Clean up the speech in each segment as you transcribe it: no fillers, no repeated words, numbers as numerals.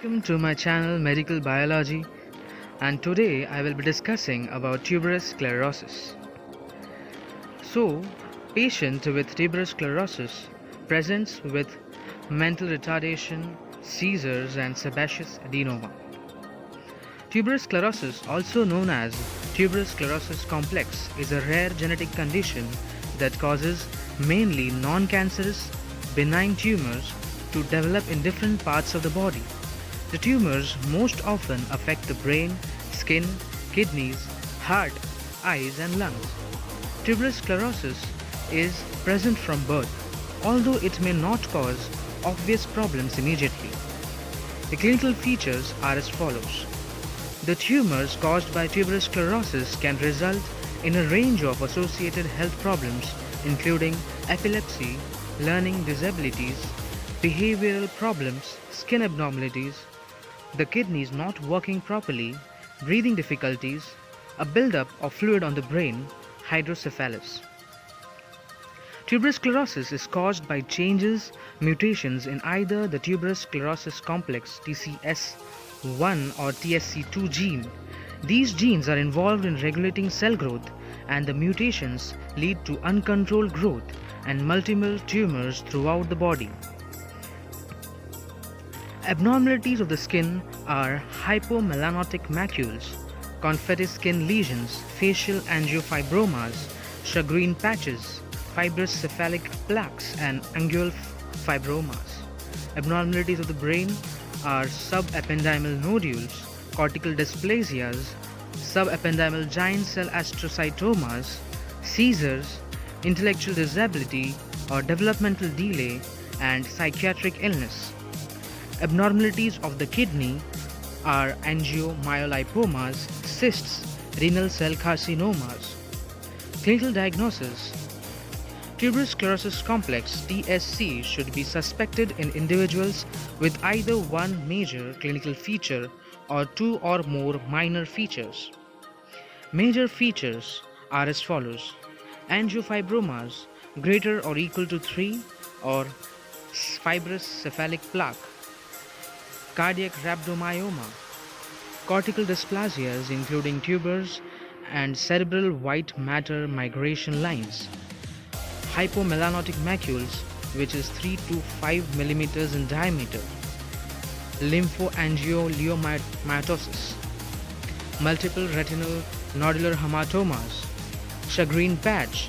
Welcome to my channel Medical Biology, and today I will be discussing about tuberous sclerosis. So, patient with tuberous sclerosis presents with mental retardation, seizures and sebaceous adenoma. Tuberous sclerosis, also known as tuberous sclerosis complex, is a rare genetic condition that causes mainly non-cancerous benign tumors to develop in different parts of the body. The tumors most often affect the brain, skin, kidneys, heart, eyes and lungs. Tuberous sclerosis is present from birth, although it may not cause obvious problems immediately. The clinical features are as follows. The tumors caused by tuberous sclerosis can result in a range of associated health problems including epilepsy, learning disabilities, behavioral problems, skin abnormalities, the kidneys not working properly, breathing difficulties, a buildup of fluid on the brain, hydrocephalus. Tuberous sclerosis is caused by changes, mutations in either the tuberous sclerosis complex TCS1 or TSC2 gene. These genes are involved in regulating cell growth, and the mutations lead to uncontrolled growth and multiple tumors throughout the body. Abnormalities of the skin are hypomelanotic macules, confetti skin lesions, facial angiofibromas, Sjogren patches, fibrous cephalic plaques, and angular fibromas. Abnormalities of the brain are subependymal nodules, cortical dysplasias, subependymal giant cell astrocytomas, seizures, intellectual disability or developmental delay, and psychiatric illness. Abnormalities of the kidney are angiomyolipomas, cysts, renal cell carcinomas. Clinical diagnosis: tuberous sclerosis complex TSC should be suspected in individuals with either one major clinical feature or two or more minor features. Major features are as follows: angiofibromas greater or equal to 3 or fibrous cephalic plaque, cardiac rhabdomyoma, cortical dysplasias including tubers and cerebral white matter migration lines, hypomelanotic macules which is 3 to 5 mm in diameter, lymphoangioleiomyomatosis, multiple retinal nodular hematomas, Sjogren patch,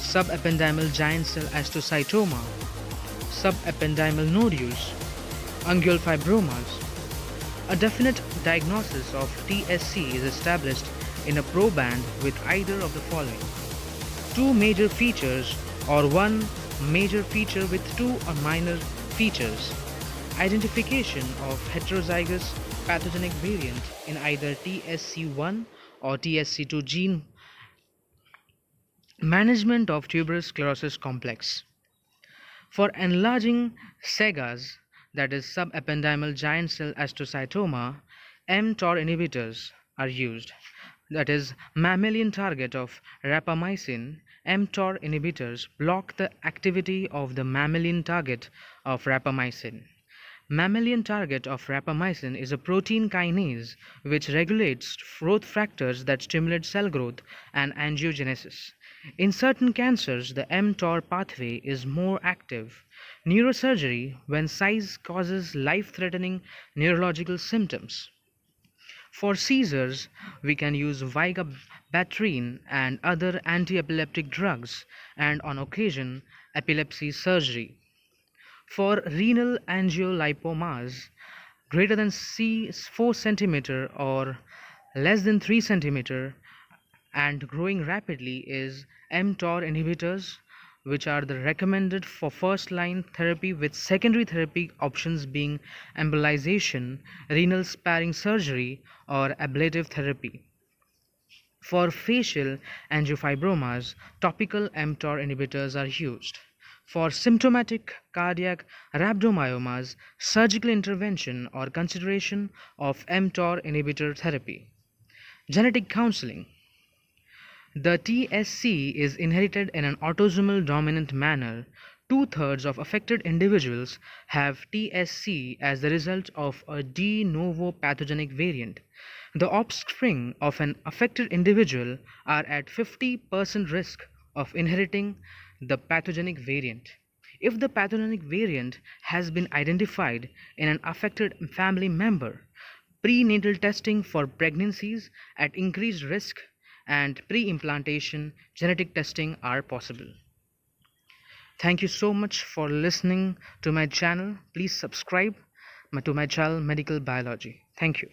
subependymal giant cell astrocytoma, subependymal nodules, ungual fibromas. A definite diagnosis of TSC is established in a proband with either of the following: two major features or one major feature with two or minor features, identification of heterozygous pathogenic variant in either TSC1 or TSC2 gene, management of tuberous sclerosis complex. For enlarging SEGAs, that is subependymal giant cell astrocytoma, mTOR inhibitors are used. That is mammalian target of rapamycin. mTOR inhibitors block the activity of the mammalian target of rapamycin. Mammalian target of rapamycin is a protein kinase which regulates growth factors that stimulate cell growth and angiogenesis. In certain cancers, the mTOR pathway is more active. Neurosurgery when size causes life-threatening neurological symptoms. For seizures, we can use vigabatrin and other anti-epileptic drugs, and on occasion, epilepsy surgery. For renal angiolipomas greater than 4 cm or less than 3 cm and growing rapidly is mTOR inhibitors, which are the recommended for first line therapy, with secondary therapy options being embolization, renal sparing surgery or ablative therapy. For facial angiofibromas, topical mTOR inhibitors are used. For symptomatic cardiac rhabdomyomas, surgical intervention or consideration of mTOR inhibitor therapy. Genetic counseling. The TSC is inherited in an autosomal dominant manner Two-thirds of affected individuals have TSC as the result of a de novo pathogenic variant. The offspring of an affected individual are at 50% risk of inheriting the pathogenic variant. If the pathogenic variant has been identified in an affected family member, prenatal testing for pregnancies at increased risk and pre-implantation genetic testing are possible. Thank you so much for listening to my channel. Please subscribe to my channel Medical Biology. Thank you.